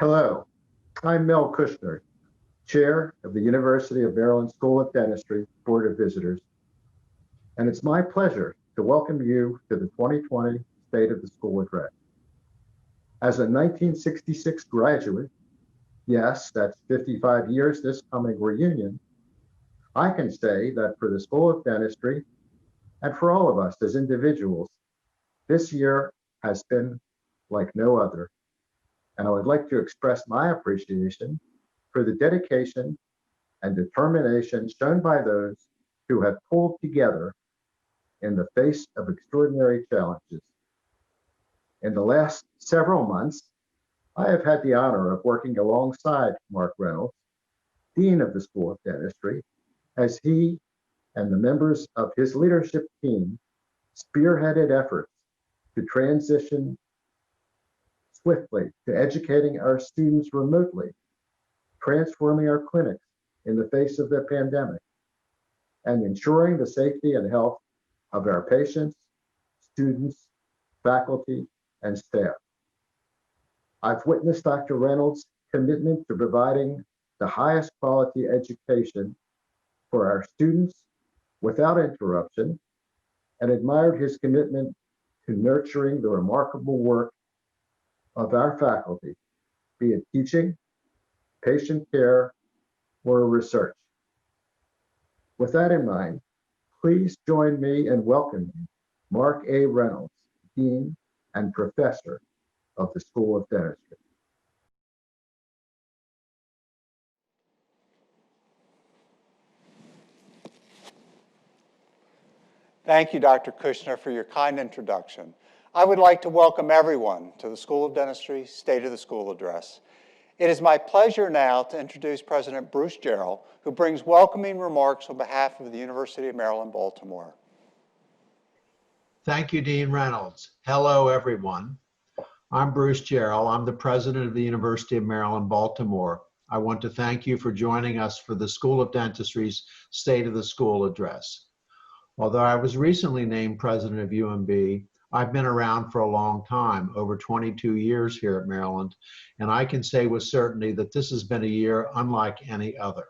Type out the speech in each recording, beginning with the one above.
Hello, I'm Mel Kushner, Chair of the University of Maryland School of Dentistry Board of Visitors, and it's my pleasure to welcome you to the 2020 State of the School Address. As a 1966 graduate, yes, that's 55 years this coming reunion, I can say that for the School of Dentistry and for all of us as individuals, this year has been like no other. And I would like to express my appreciation for the dedication and determination shown by those who have pulled together in the face of extraordinary challenges. In the last several months, I have had the honor of working alongside Mark Reynolds, Dean of the School of Dentistry, as he and the members of his leadership team spearheaded efforts to transition swiftly to educating our students remotely, transforming our clinics in the face of the pandemic, and ensuring the safety and health of our patients, students, faculty, and staff. I've witnessed Dr. Reynolds' commitment to providing the highest quality education for our students without interruption, and admired his commitment to nurturing the remarkable work of our faculty, be it teaching, patient care, or research. With that in mind, please join me in welcoming Mark A. Reynolds, Dean and Professor of the School of Dentistry. Thank you, Dr. Kushner, for your kind introduction. I would like to welcome everyone to the School of Dentistry State of the School Address. It is my pleasure now to introduce President Bruce Jarrell, who brings welcoming remarks on behalf of the University of Maryland, Baltimore. Thank you, Dean Reynolds. Hello, everyone. I'm Bruce Jarrell. I'm the president of the University of Maryland, Baltimore. I want to thank you for joining us for the School of Dentistry's State of the School Address. Although I was recently named president of UMB, I've been around for a long time, over 22 years here at Maryland, and I can say with certainty that this has been a year unlike any other.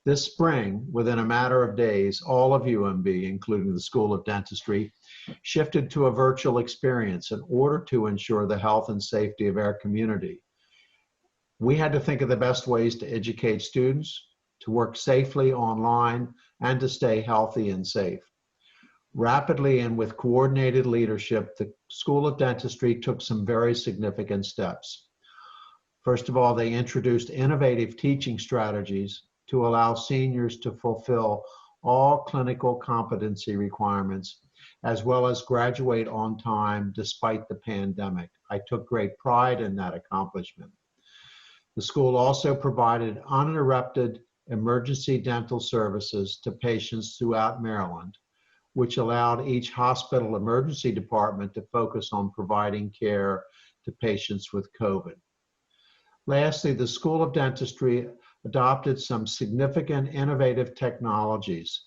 This spring, within a matter of days, all of UMB, including the School of Dentistry, shifted to a virtual experience in order to ensure the health and safety of our community. We had to think of the best ways to educate students, to work safely online, and to stay healthy and safe. Rapidly and with coordinated leadership, the School of Dentistry took some very significant steps. First of all, they introduced innovative teaching strategies to allow seniors to fulfill all clinical competency requirements, as well as graduate on time despite the pandemic. I took great pride in that accomplishment. The school also provided uninterrupted emergency dental services to patients throughout Maryland, which allowed each hospital emergency department to focus on providing care to patients with COVID. Lastly, the School of Dentistry adopted some significant innovative technologies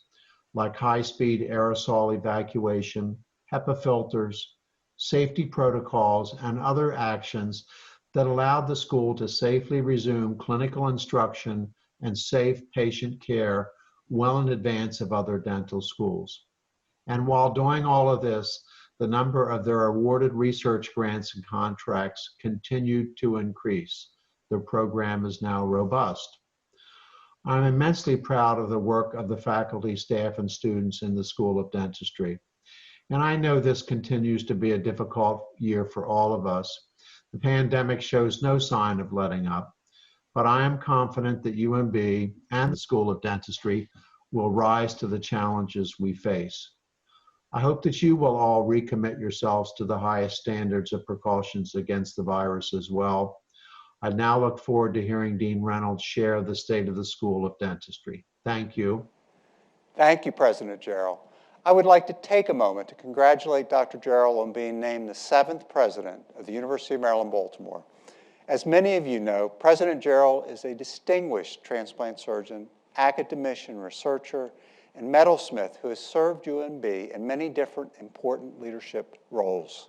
like high-speed aerosol evacuation, HEPA filters, safety protocols, and other actions that allowed the school to safely resume clinical instruction and safe patient care well in advance of other dental schools. And while doing all of this, the number of their awarded research grants and contracts continued to increase. The program is now robust. I'm immensely proud of the work of the faculty, staff, and students in the School of Dentistry. And I know this continues to be a difficult year for all of us. The pandemic shows no sign of letting up, but I am confident that UMB and the School of Dentistry will rise to the challenges we face. I hope that you will all recommit yourselves to the highest standards of precautions against the virus as well. I now look forward to hearing Dean Reynolds share the state of the School of Dentistry. Thank you. Thank you, President Jarrell. I would like to take a moment to congratulate Dr. Jarrell on being named the 7th president of the University of Maryland, Baltimore. As many of you know, President Jarrell is a distinguished transplant surgeon, academician, researcher, and metalsmith who has served UMB in many different important leadership roles.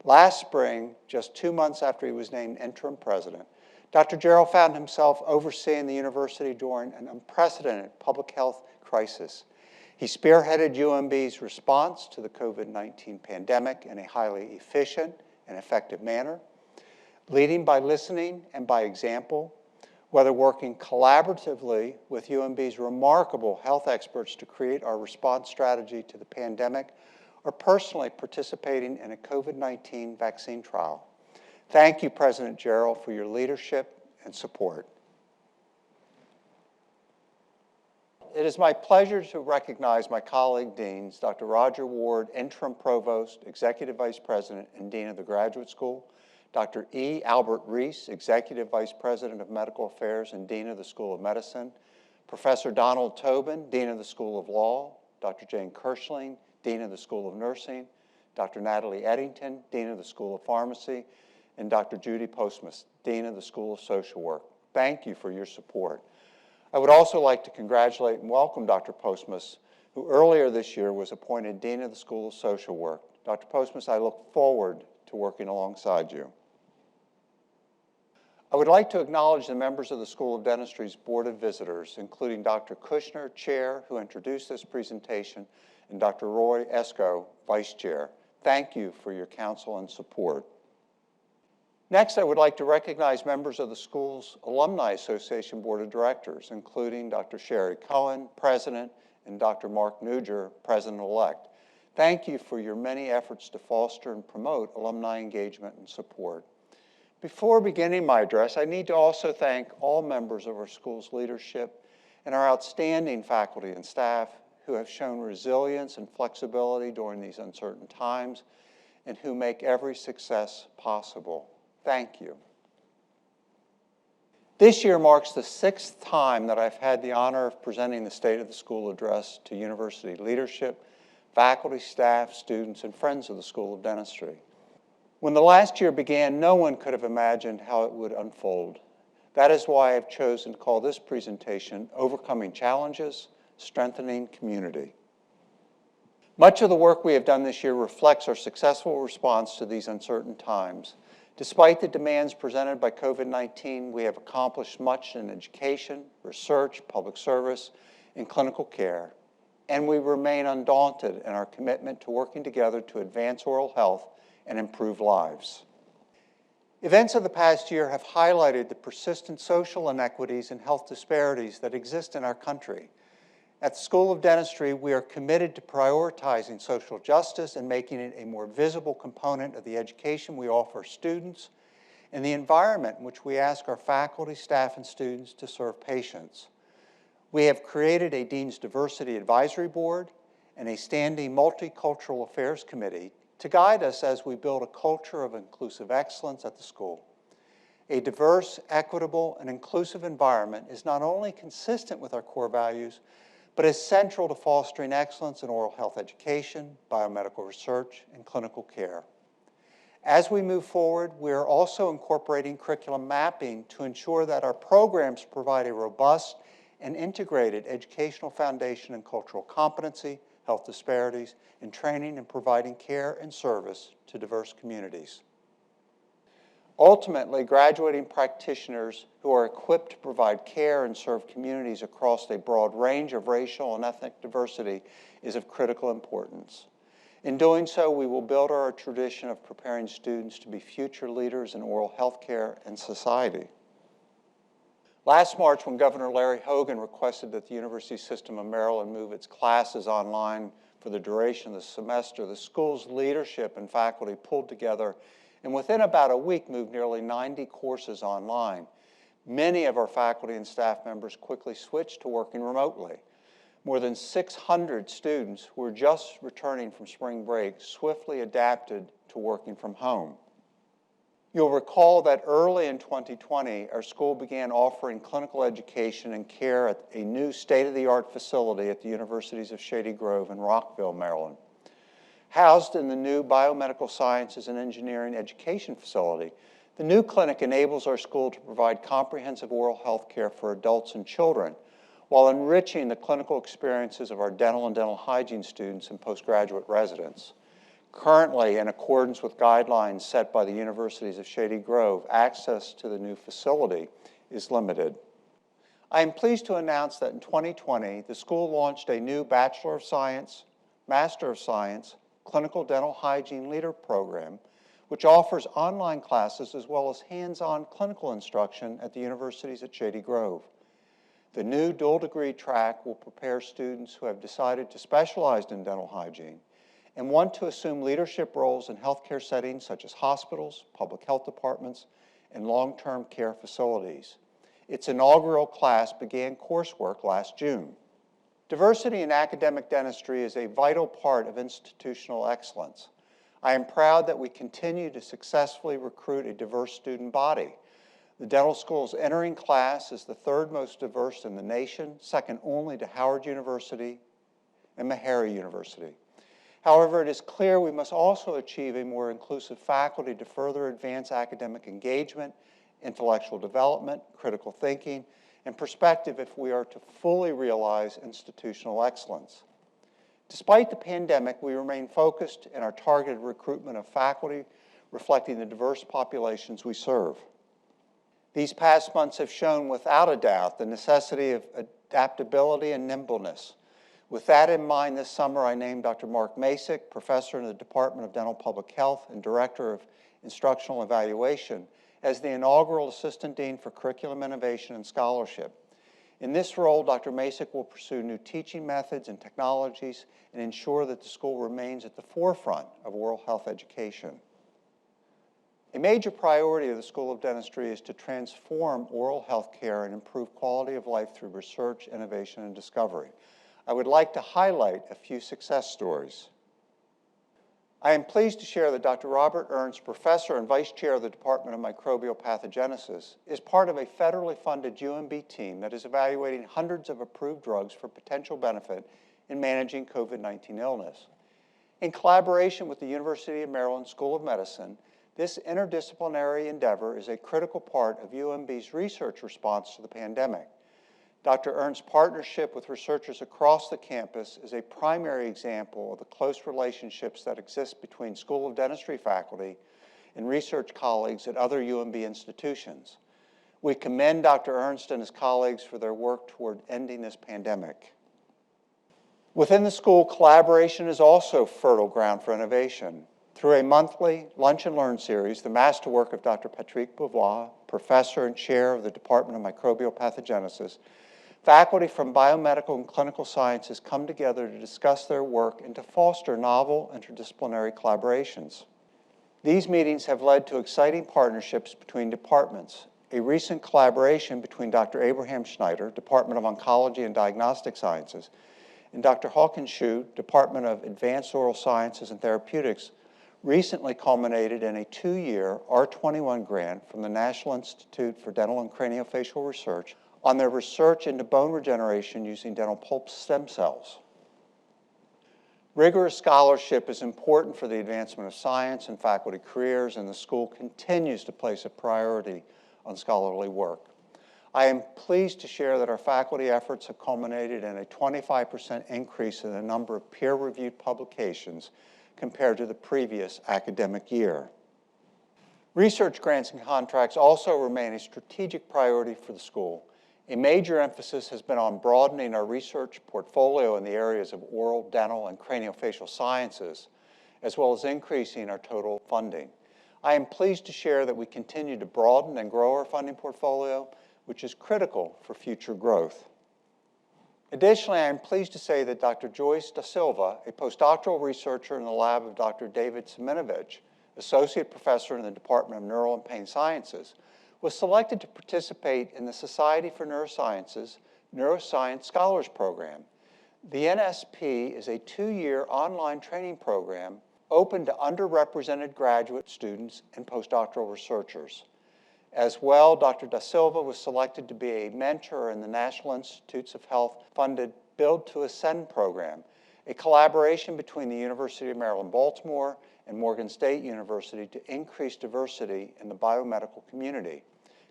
Last spring, just 2 months after he was named interim president, Dr. Gerald found himself overseeing the university during an unprecedented public health crisis. He spearheaded UMB's response to the COVID-19 pandemic in a highly efficient and effective manner, leading by listening and by example, whether working collaboratively with UMB's remarkable health experts to create our response strategy to the pandemic, or personally participating in a COVID-19 vaccine trial. Thank you, President Gerald, for your leadership and support. It is my pleasure to recognize my colleague deans, Dr. Roger Ward, Interim Provost, Executive Vice President, and Dean of the Graduate School, Dr. E. Albert Reese, Executive Vice President of Medical Affairs and Dean of the School of Medicine, Professor Donald Tobin, Dean of the School of Law, Dr. Jane Kirschling, Dean of the School of Nursing, Dr. Natalie Eddington, Dean of the School of Pharmacy, and Dr. Judy Postmus, Dean of the School of Social Work. Thank you for your support. I would also like to congratulate and welcome Dr. Postmus, who earlier this year was appointed Dean of the School of Social Work. Dr. Postmus, I look forward to working alongside you. I would like to acknowledge the members of the School of Dentistry's Board of Visitors, including Dr. Kushner, Chair, who introduced this presentation, and Dr. Roy Esco, Vice Chair. Thank you for your counsel and support. Next, I would like to recognize members of the school's Alumni Association Board of Directors, including Dr. Sherry Cohen, President, and Dr. Mark Neuger, President-elect. Thank you for your many efforts to foster and promote alumni engagement and support. Before beginning my address, I need to also thank all members of our school's leadership and our outstanding faculty and staff who have shown resilience and flexibility during these uncertain times and who make every success possible. Thank you. This year marks the 6th time that I've had the honor of presenting the State of the School address to university leadership, faculty, staff, students, and friends of the School of Dentistry. When the last year began, no one could have imagined how it would unfold. That is why I've chosen to call this presentation Overcoming Challenges, Strengthening Community. Much of the work we have done this year reflects our successful response to these uncertain times. Despite the demands presented by COVID-19, we have accomplished much in education, research, public service, and clinical care, and we remain undaunted in our commitment to working together to advance oral health and improve lives. Events of the past year have highlighted the persistent social inequities and health disparities that exist in our country. At the School of Dentistry, we are committed to prioritizing social justice and making it a more visible component of the education we offer students and the environment in which we ask our faculty, staff, and students to serve patients. We have created a Dean's Diversity Advisory Board and a standing Multicultural Affairs Committee to guide us as we build a culture of inclusive excellence at the school. A diverse, equitable, and inclusive environment is not only consistent with our core values, but is central to fostering excellence in oral health education, biomedical research, and clinical care. As we move forward, we are also incorporating curriculum mapping to ensure that our programs provide a robust and integrated educational foundation in cultural competency, health disparities, and training and providing care and service to diverse communities. Ultimately, graduating practitioners who are equipped to provide care and serve communities across a broad range of racial and ethnic diversity is of critical importance. In doing so, we will build our tradition of preparing students to be future leaders in oral health care and society. Last March, when Governor Larry Hogan requested that the University System of Maryland move its classes online for the duration of the semester, the school's leadership and faculty pulled together and within about a week moved nearly 90 courses online. Many of our faculty and staff members quickly switched to working remotely. More than 600 students who were just returning from spring break swiftly adapted to working from home. You'll recall that early in 2020, our school began offering clinical education and care at a new state-of-the-art facility at the Universities of Shady Grove and Rockville, Maryland. Housed in the new Biomedical Sciences and Engineering Education Facility, the new clinic enables our school to provide comprehensive oral health care for adults and children while enriching the clinical experiences of our dental and dental hygiene students and postgraduate residents. Currently, in accordance with guidelines set by the universities of Shady Grove, access to the new facility is limited. I am pleased to announce that in 2020, the school launched a new Bachelor of Science, Master of Science, Clinical Dental Hygiene Leader program, which offers online classes as well as hands-on clinical instruction at the universities at Shady Grove. The new dual degree track will prepare students who have decided to specialize in dental hygiene and want to assume leadership roles in healthcare settings such as hospitals, public health departments, and long-term care facilities. Its inaugural class began coursework last June. Diversity in academic dentistry is a vital part of institutional excellence. I am proud that we continue to successfully recruit a diverse student body. The dental school's entering class is the third most diverse in the nation, second only to Howard University and Meharry University. However, it is clear we must also achieve a more inclusive faculty to further advance academic engagement, intellectual development, critical thinking, and perspective if we are to fully realize institutional excellence. Despite the pandemic, we remain focused in our targeted recruitment of faculty reflecting the diverse populations we serve. These past months have shown without a doubt the necessity of adaptability and nimbleness. With that in mind, this summer I named Dr. Mark Masick, professor in the Department of Dental Public Health and Director of Instructional Evaluation, as the inaugural Assistant Dean for Curriculum Innovation and Scholarship. In this role, Dr. Masick will pursue new teaching methods and technologies and ensure that the school remains at the forefront of oral health education. A major priority of the School of Dentistry is to transform oral health care and improve quality of life through research, innovation, and discovery. I would like to highlight a few success stories. I am pleased to share that Dr. Robert Ernst, professor and vice chair of the Department of Microbial Pathogenesis, is part of a federally funded UMB team that is evaluating hundreds of approved drugs for potential benefit in managing COVID-19 illness. In collaboration with the University of Maryland School of Medicine, this interdisciplinary endeavor is a critical part of UMB's research response to the pandemic. Dr. Ernst's partnership with researchers across the campus is a primary example of the close relationships that exist between School of Dentistry faculty and research colleagues at other UMB institutions. We commend Dr. Ernst and his colleagues for their work toward ending this pandemic. Within the school, collaboration is also fertile ground for innovation. Through a monthly Lunch and Learn series, the masterwork of Dr. Patrick Beauvois, professor and chair of the Department of Microbial Pathogenesis, faculty from biomedical and clinical sciences come together to discuss their work and to foster novel interdisciplinary collaborations. These meetings have led to exciting partnerships between departments. A recent collaboration between Dr. Abraham Schneider, Department of Oncology and Diagnostic Sciences, and Dr. Hawkins Shu, Department of Advanced Oral Sciences and Therapeutics, recently culminated in a 2-year R21 grant from the National Institute for Dental and Craniofacial Research on their research into bone regeneration using dental pulp stem cells. Rigorous scholarship is important for the advancement of science and faculty careers, and the school continues to place a priority on scholarly work. I am pleased to share that our faculty efforts have culminated in a 25% increase in the number of peer-reviewed publications compared to the previous academic year. Research grants and contracts also remain a strategic priority for the school. A major emphasis has been on broadening our research portfolio in the areas of oral, dental, and craniofacial sciences, as well as increasing our total funding. I am pleased to share that we continue to broaden and grow our funding portfolio, which is critical for future growth. Additionally, I am pleased to say that Dr. Joyce Da Silva, a postdoctoral researcher in the lab of Dr. David Siminovich, associate professor in the Department of Neural and Pain Sciences, was selected to participate in the Society for Neurosciences Neuroscience Scholars Program. The NSP is a 2-year online training program open to underrepresented graduate students and postdoctoral researchers. As well, Dr. Da Silva was selected to be a mentor in the National Institutes of Health-funded Build to Ascend program, a collaboration between the University of Maryland, Baltimore and Morgan State University to increase diversity in the biomedical community.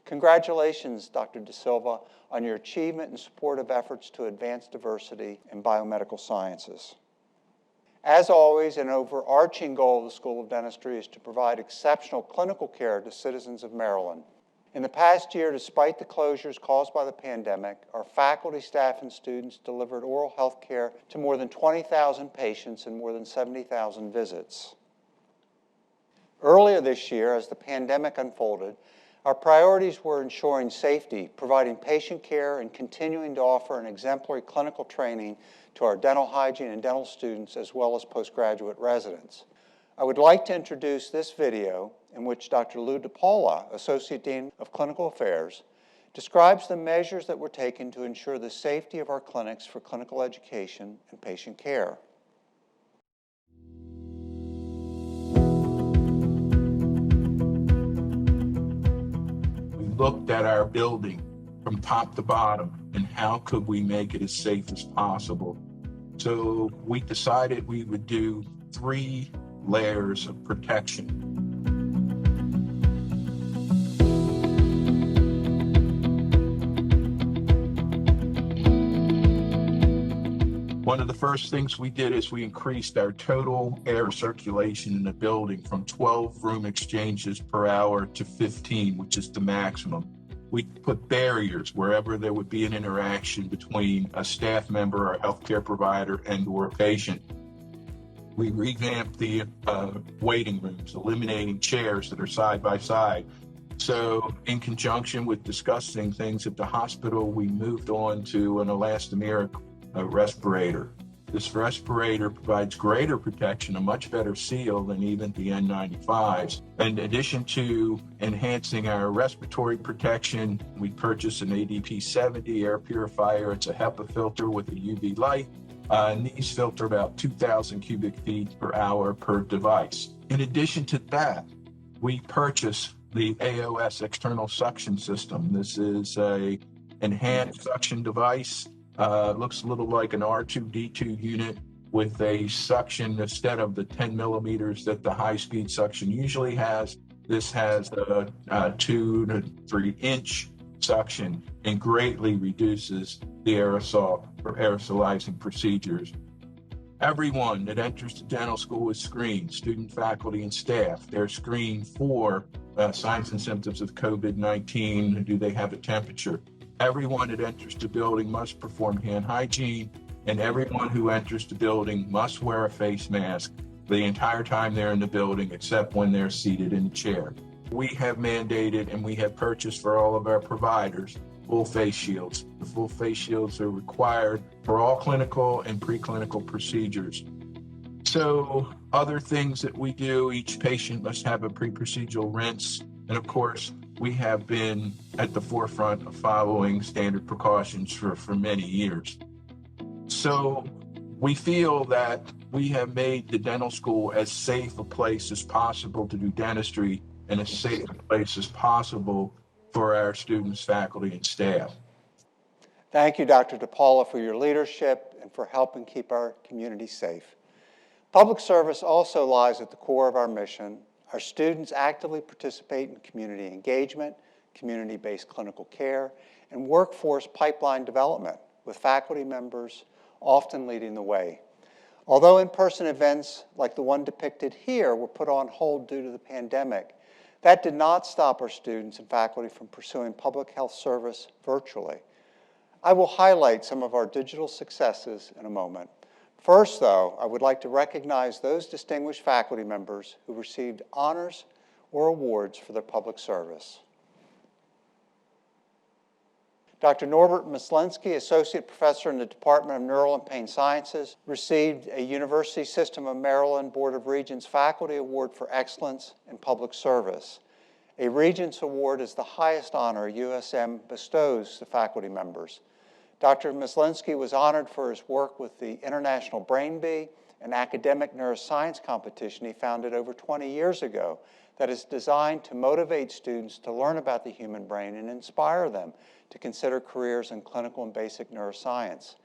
Congratulations, Dr. Da Silva, on your achievement and supportive efforts to advance diversity in biomedical sciences. As always, an overarching goal of the School of Dentistry is to provide exceptional clinical care to citizens of Maryland. In the past year, despite the closures caused by the pandemic, our faculty, staff, and students delivered oral health care to more than 20,000 patients and more than 70,000 visits. Earlier this year, as the pandemic unfolded, our priorities were ensuring safety, providing patient care, and continuing to offer an exemplary clinical training to our dental hygiene and dental students, as well as postgraduate residents. I would like to introduce this video in which Dr. Lou DePaula, Associate Dean of Clinical Affairs, describes the measures that were taken to ensure the safety of our clinics for clinical education and patient care. We looked at our building from top to bottom and how could we make it as safe as possible. So we decided we would do 3 layers of protection. One of the first things we did is we increased our total air circulation in the building from 12 room exchanges per hour to 15, which is the maximum. We put barriers wherever there would be an interaction between a staff member, a healthcare provider, and or a patient. We revamped the waiting rooms, eliminating chairs that are side by side. So in conjunction with discussing things at the hospital, we moved on to an elastomeric respirator. This respirator provides greater protection, a much better seal than even the N95s. In addition to enhancing our respiratory protection, we purchased an ADP-70 air purifier. It's a HEPA filter with a UV light. And these filter about 2,000 cubic feet per hour per device. In addition to that, we purchased the AOS external suction system. This is a enhanced suction device. Looks a little like an R2D2 unit with a suction instead of the 10 millimeters that the high-speed suction usually has. This has a 2 to 3 inch suction and greatly reduces the aerosol for aerosolizing procedures. Everyone that enters the dental school is screened, student, faculty, and staff. They're screened for signs and symptoms of COVID-19. Do they have a temperature? Everyone that enters the building must perform hand hygiene, and everyone who enters the building must wear a face mask the entire time they're in the building, except when they're seated in a chair. We have mandated and we have purchased for all of our providers full face shields. The full face shields are required for all clinical and preclinical procedures. So other things that we do, each patient must have a pre-procedural rinse. And of course, we have been at the forefront of following standard precautions for many years. So we feel that we have made the dental school as safe a place as possible to do dentistry and as safe a place as possible for our students, faculty, and staff. Thank you, Dr. DePaula, for your leadership and for helping keep our community safe. Public service also lies at the core of our mission. Our students actively participate in community engagement, community-based clinical care, and workforce pipeline development, with faculty members often leading the way. Although in-person events like the one depicted here were put on hold due to the pandemic, that did not stop our students and faculty from pursuing public health service virtually. I will highlight some of our digital successes in a moment. First, though, I would like to recognize those distinguished faculty members who received honors or awards for their public service. Dr. Norbert Myslinski, Associate Professor in the Department of Neural and Pain Sciences, received a University System of Maryland Board of Regents Faculty Award for Excellence in Public Service. A Regents Award is the highest honor USM bestows to faculty members. Dr. Myslinski was honored for his work with the International Brain Bee, an academic neuroscience competition he founded over 20 years ago that is designed to motivate students to learn about the human brain and inspire them to consider careers in clinical and basic neuroscience.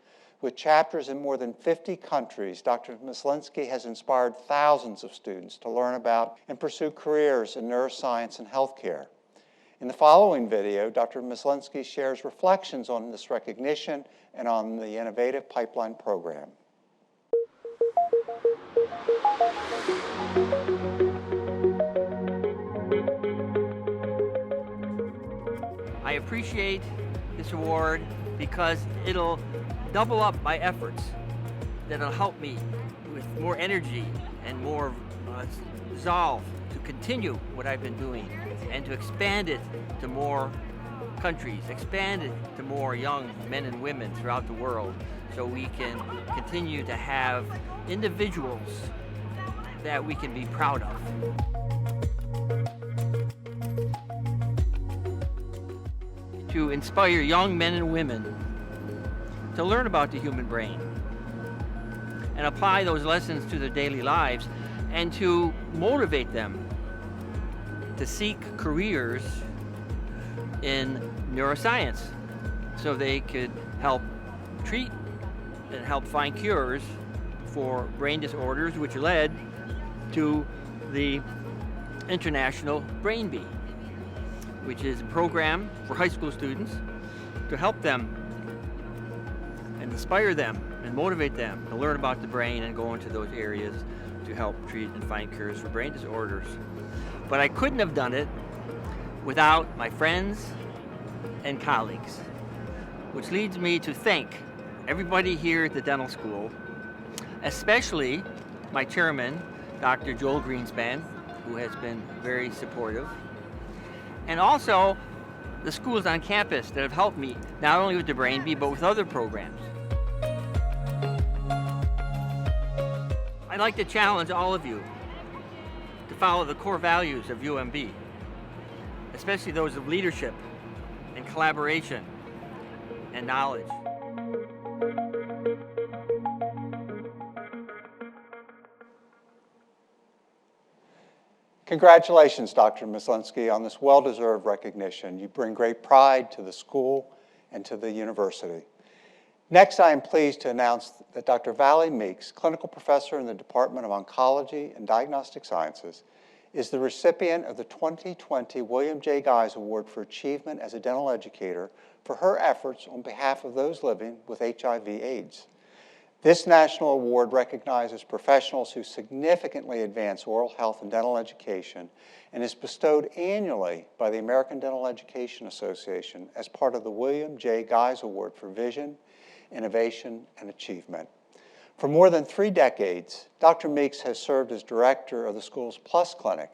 With chapters in more than 50 countries, Dr. Myslinski has inspired thousands of students to learn about and pursue careers in neuroscience and healthcare. In the following video, Dr. Myslinski shares reflections on this recognition and on the innovative pipeline program. appreciate this award because it'll double up my efforts. That'll help me with more energy and more resolve to continue what I've been doing and to expand it to more countries, expand it to more young men and women throughout the world, so we can continue to have individuals that we can be proud of. To inspire young men and women to learn about the human brain and apply those lessons to their daily lives, and to motivate them to seek careers in neuroscience so they could help treat and help find cures for brain disorders, which led to the International Brain Bee, which is a program for high school students to help them and inspire them and motivate them to learn about the brain and go into those areas to help treat and find cures for brain disorders. But I couldn't have done it without my friends and colleagues, which leads me to thank everybody here at the dental school, especially my chairman, Dr. Joel Greenspan, who has been very supportive, and also the schools on campus that have helped me, not only with the Brain Bee, but with other programs. I'd like to challenge all of you to follow the core values of UMB, especially those of leadership and collaboration and knowledge. Congratulations, Dr. Myslinski, on this well-deserved recognition. You bring great pride to the school and to the university. Next, I am pleased to announce that Dr. Valley Meeks, clinical professor in the Department of Oncology and Diagnostic Sciences, is the recipient of the 2020 William J. Guys Award for Achievement as a Dental Educator for her efforts on behalf of those living with HIV/AIDS. This national award recognizes professionals who significantly advance oral health and dental education and is bestowed annually by the American Dental Education Association as part of the William J. Guys Award for Vision, Innovation, and Achievement. For more than 3 decades, Dr. Meeks has served as director of the school's Plus Clinic,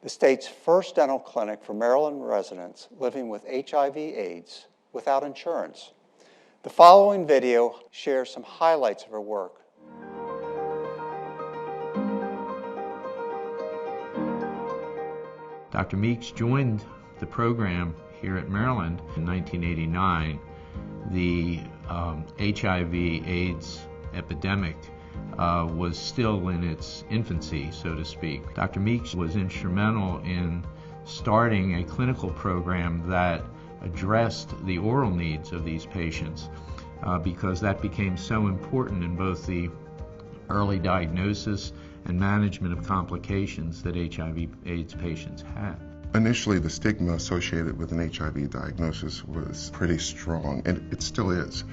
the state's first dental clinic for Maryland residents living with HIV/AIDS without insurance. The following video shares some highlights of her work. Dr. Meeks joined the program here at Maryland in 1989. The HIV/AIDS epidemic was still in its infancy, so to speak. Dr. Meeks was instrumental in starting a clinical program that addressed the oral needs of these patients because that became so important in both the early diagnosis and management of complications that HIV/AIDS patients had. Initially, the stigma associated with an HIV diagnosis was pretty strong, and it still is.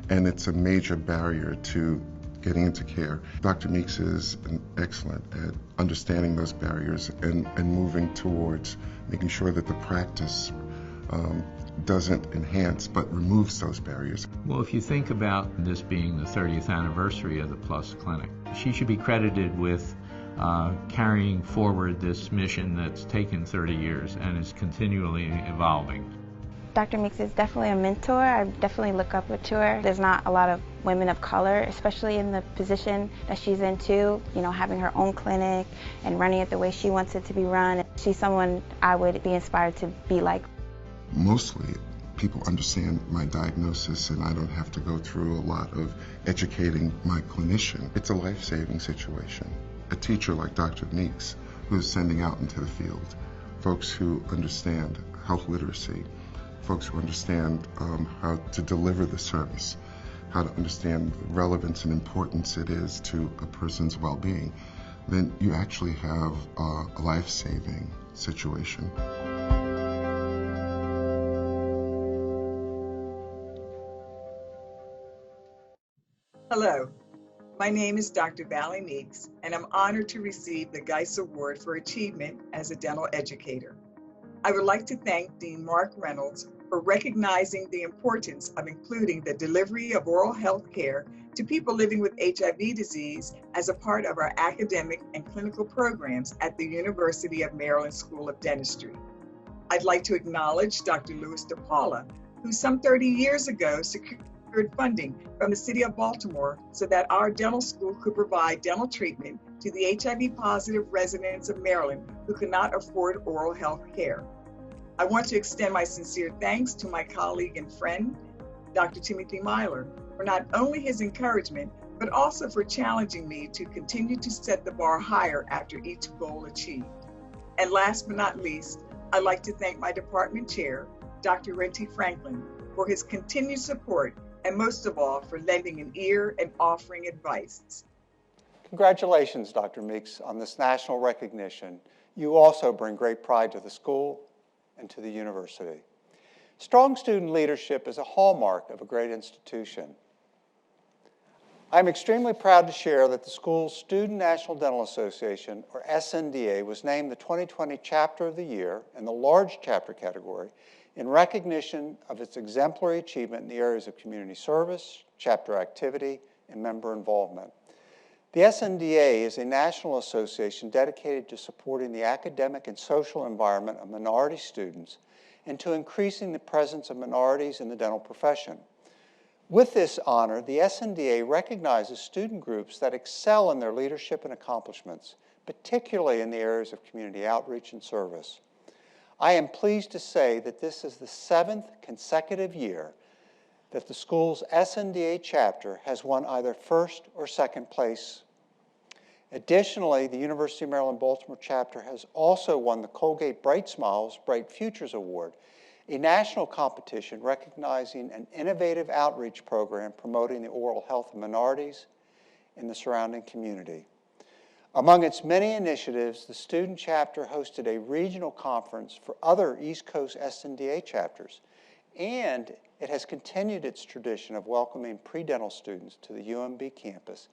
And it's a major barrier to getting into care. Dr. Meeks is excellent at understanding those barriers and moving towards making sure that the practice doesn't enhance but removes those barriers. Well, if you think about this being the 30th anniversary of the Plus Clinic, she should be credited with carrying forward this mission that's taken 30 years and is continually evolving. Dr. Meeks is definitely a mentor. I definitely look up to her. There's not a lot of women of color, especially in the position that she's in too, you know, having her own clinic and running it the way she wants it to be run. She's someone I would be inspired to be like. Mostly, people understand my diagnosis and I don't have to go through a lot of educating my clinician. It's a life-saving situation. A teacher like Dr. Meeks, who's sending out into the field, folks who understand health literacy, folks who understand how to deliver the service, how to understand the relevance and importance it is to a person's well-being, then you actually have a life-saving situation. Hello, my name is Dr. Valley Meeks, and I'm honored to receive the Geis Award for Achievement as a Dental Educator. I would like to thank Dean Mark Reynolds for for recognizing the importance of including the delivery of oral health care to people living with HIV disease as a part of our academic and clinical programs at the University of Maryland School of Dentistry. I'd like to acknowledge Dr. Louis DePaula, who some 30 years ago secured funding from the City of Baltimore so that our dental school could provide dental treatment to the HIV-positive residents of Maryland who could not afford oral health care. I want to extend my sincere thanks to my colleague and friend, Dr. Timothy Myler, for not only his encouragement, but also for challenging me to continue to set the bar higher after each goal achieved. And last but not least, I'd like to thank my department chair, Dr. Renty Franklin, for his continued support, and most of all, for lending an ear and offering advice. Congratulations, Dr. Meeks, on this national recognition. You also bring great pride to the school and to the university. Strong student leadership is a hallmark of a great institution. I'm extremely proud to share that the school's Student National Dental Association, or SNDA, was named the 2020 Chapter of the Year in the Large Chapter category in recognition of its exemplary achievement in the areas of community service, chapter activity, and member involvement. The SNDA is a national association dedicated to supporting the academic and social environment of minority students and to increasing the presence of minorities in the dental profession. With this honor, the SNDA recognizes student groups that excel in their leadership and accomplishments, particularly in the areas of community outreach and service. I am pleased to say that this is the 7th consecutive year that the school's SNDA chapter has won either first or second place. Additionally, the University of Maryland Baltimore chapter has also won the Colgate Bright Smiles, Bright Futures Award, a national competition recognizing an innovative outreach program promoting the oral health of minorities in the surrounding community. Among its many initiatives, the student chapter hosted a regional conference for other East Coast SNDA chapters, and it has continued its tradition of welcoming pre-dental students to the UMB campus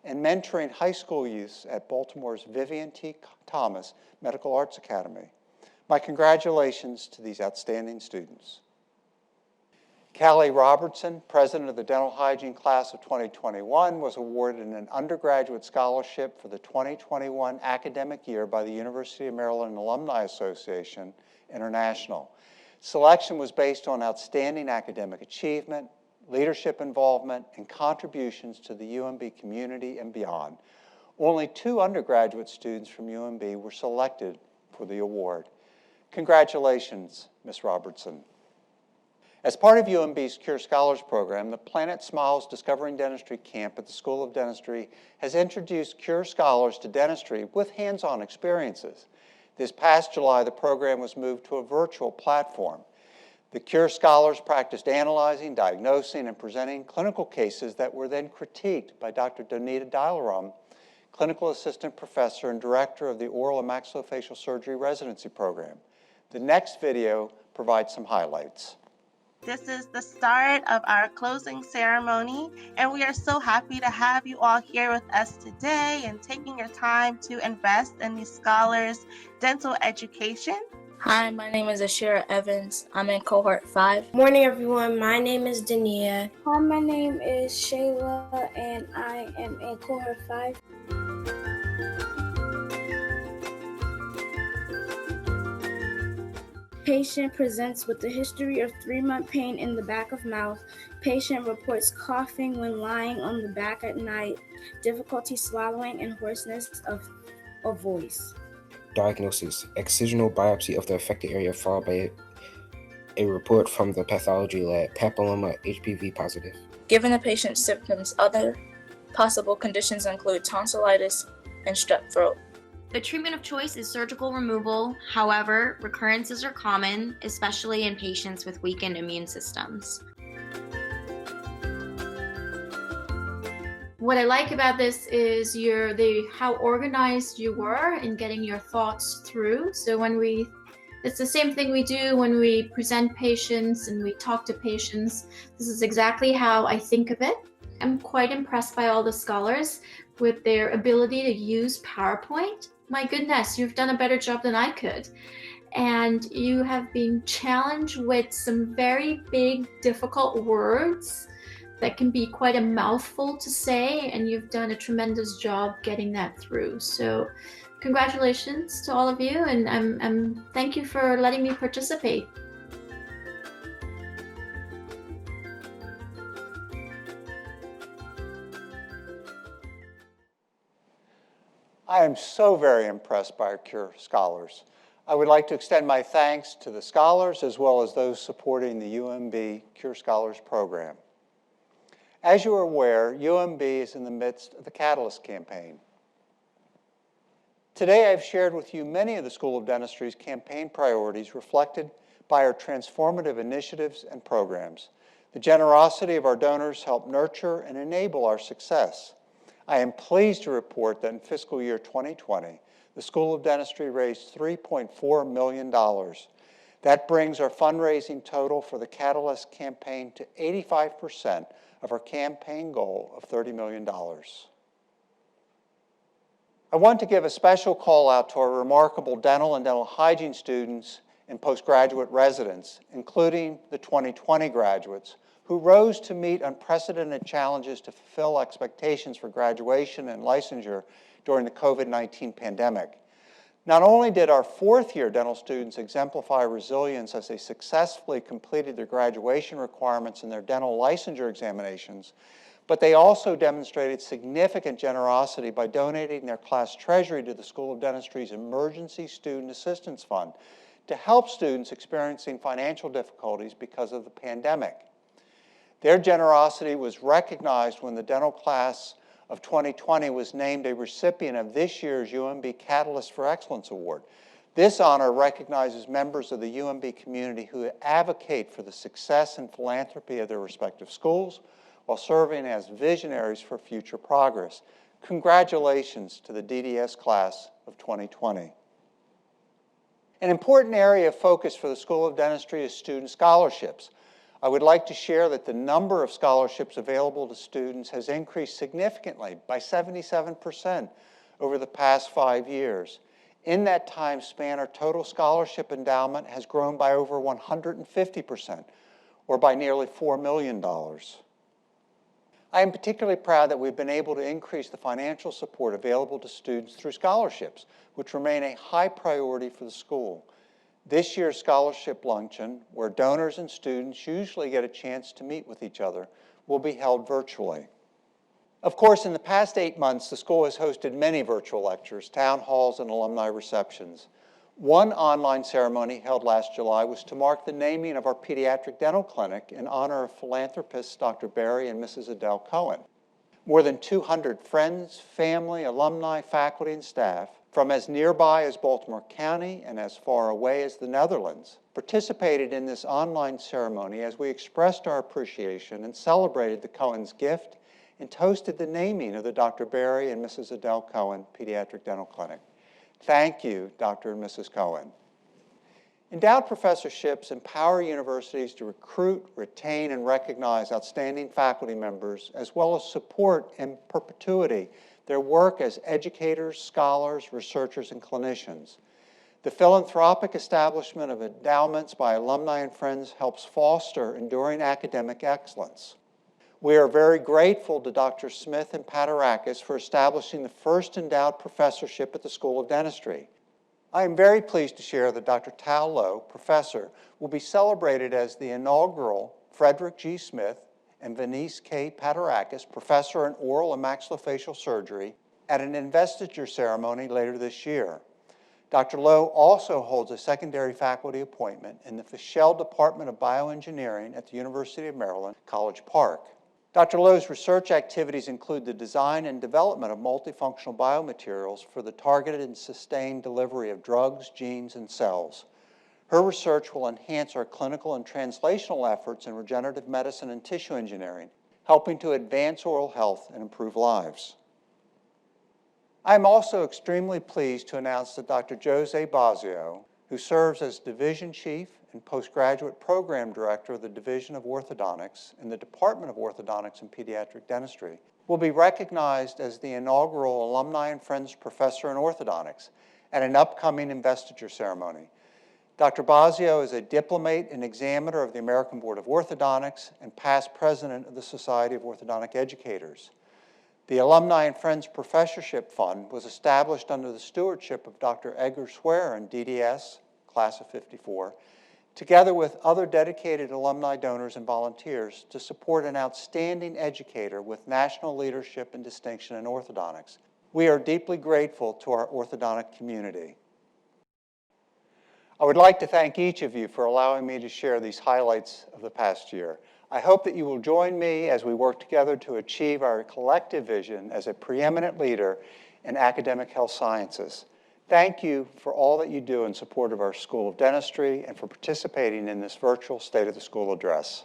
and mentoring high school youths at Baltimore's Vivian T. Thomas Medical Arts Academy. My congratulations to these outstanding students. Callie Robertson, president of the dental hygiene class of 2021, was awarded an undergraduate scholarship for the 2021 academic year by the University of Maryland Alumni Association International. Selection was based on outstanding academic achievement, leadership involvement, and contributions to the UMB community and beyond. Only 2 undergraduate students from UMB were selected for the award. Congratulations, Ms. Robertson. As part of UMB's Cure Scholars Program, the Planet Smiles Discovering Dentistry Camp at the School of Dentistry has introduced Cure Scholars to dentistry with hands-on experiences. This past July, the program was moved to a virtual platform. The Cure Scholars practiced analyzing, diagnosing, and presenting clinical cases that were then critiqued by Dr. Donita Dilarum, Clinical Assistant Professor and Director of the Oral and Maxillofacial Surgery Residency Program. The next video provides some highlights. This is the start of our closing ceremony, and we are so happy to have you all here with us today and taking your time to invest in these scholars' dental education. Hi, my name is Ashira Evans. I'm in cohort 5. Morning, everyone. My name is Dania. Hi, my name is Shayla, and I am in cohort 5. Patient presents with a history of 3-month pain in the back of mouth. Patient reports coughing when lying on the back at night, difficulty swallowing, and hoarseness of voice. Diagnosis: excisional biopsy of the affected area followed by a report from the pathology lab, papilloma HPV positive. Given the patient's symptoms, other possible conditions include tonsillitis and strep throat. The treatment of choice is surgical removal. However, recurrences are common, especially in patients with weakened immune systems. What I like about this is how organized you were in getting your thoughts through. So it's the same thing we do when we present patients and we talk to patients. This is exactly how I think of it. I'm quite impressed by all the scholars with their ability to use PowerPoint. My goodness, you've done a better job than I could. and you have been challenged with some very big, difficult words that can be quite a mouthful to say, and you've done a tremendous job getting that through. So congratulations to all of you, and thank you for letting me participate. I am so very impressed by our CURE scholars. I would like to extend my thanks to the scholars as well as those supporting the UMB CURE Scholars Program. As you are aware, UMB is in the midst of the Catalyst campaign. Today I've shared with you many of the School of Dentistry's campaign priorities reflected by our transformative initiatives and programs. The generosity of our donors helped nurture and enable our success. I am pleased to report that in fiscal year 2020, the School of Dentistry raised $3.4 million. That brings our fundraising total for the Catalyst campaign to 85% of our campaign goal of $30 million. I want to give a special call out to our remarkable dental and dental hygiene students and postgraduate residents, including the 2020 graduates, who rose to meet unprecedented challenges to fulfill expectations for graduation and licensure during the COVID-19 pandemic. Not only did our fourth-year dental students exemplify resilience as they successfully completed their graduation requirements in their dental licensure examinations, but they also demonstrated significant generosity by donating their class treasury to the School of Dentistry's Emergency Student Assistance Fund to help students experiencing financial difficulties because of the pandemic. Their generosity was recognized when the dental class of 2020 was named a recipient of this year's UMB Catalyst for Excellence Award. This honor recognizes members of the UMB community who advocate for the success and philanthropy of their respective schools while serving as visionaries for future progress. Congratulations to the DDS class of 2020. An important area of focus for the School of Dentistry is student scholarships. I would like to share that the number of scholarships available to students has increased significantly by 77% over the past 5 years. In that time span, our total scholarship endowment has grown by over 150%, or by nearly $4 million. I am particularly proud that we've been able to increase the financial support available to students through scholarships, which remain a high priority for the school. This year's scholarship luncheon, where donors and students usually get a chance to meet with each other, will be held virtually. Of course, in the past 8 months, the school has hosted many virtual lectures, town halls, and alumni receptions. One online ceremony held last July was to mark the naming of our pediatric dental clinic in honor of philanthropists Dr. Barry and Mrs. Adele Cohen. More than 200 friends, family, alumni, faculty, and staff from as nearby as Baltimore County and as far away as the Netherlands participated in this online ceremony as we expressed our appreciation and celebrated the Cohen's gift and toasted the naming of the Dr. Barry and Mrs. Adele Cohen Pediatric Dental Clinic. Thank you, Dr. and Mrs. Cohen. Endowed professorships empower universities to recruit, retain, and recognize outstanding faculty members, as well as support in perpetuity their work as educators, scholars, researchers, and clinicians. The philanthropic establishment of endowments by alumni and friends helps foster enduring academic excellence. We are very grateful to Dr. Smith and Patarakis for establishing the first endowed professorship at the School of Dentistry. I am very pleased to share that Dr. Tao Lo, professor, will be celebrated as the inaugural Frederick G. Smith and Venice K. Patarakis Professor in Oral and Maxillofacial Surgery at an investiture ceremony later this year. Dr. Lo also holds a secondary faculty appointment in the Fischel Department of Bioengineering at the University of Maryland, College Park. Dr. Lo's research activities include the design and development of multifunctional biomaterials for the targeted and sustained delivery of drugs, genes, and cells. Her research will enhance our clinical and translational efforts in regenerative medicine and tissue engineering, helping to advance oral health and improve lives. I am also extremely pleased to announce that Dr. Jose Bazio, who serves as Division Chief and Postgraduate Program Director of the Division of Orthodontics in the Department of Orthodontics and Pediatric Dentistry, will be recognized as the inaugural Alumni and Friends Professor in Orthodontics at an upcoming investiture ceremony. Dr. Bosio is a diplomate and examiner of the American Board of Orthodontics and past president of the Society of Orthodontic Educators. The Alumni and Friends Professorship Fund was established under the stewardship of Dr. Edgar Swearer, DDS, class of '54, together with other dedicated alumni donors and volunteers to support an outstanding educator with national leadership and distinction in orthodontics. We are deeply grateful to our orthodontic community. I would like to thank each of you for allowing me to share these highlights of the past year. I hope that you will join me as we work together to achieve our collective vision as a preeminent leader in academic health sciences. Thank you for all that you do in support of our School of Dentistry and for participating in this virtual State of the School address.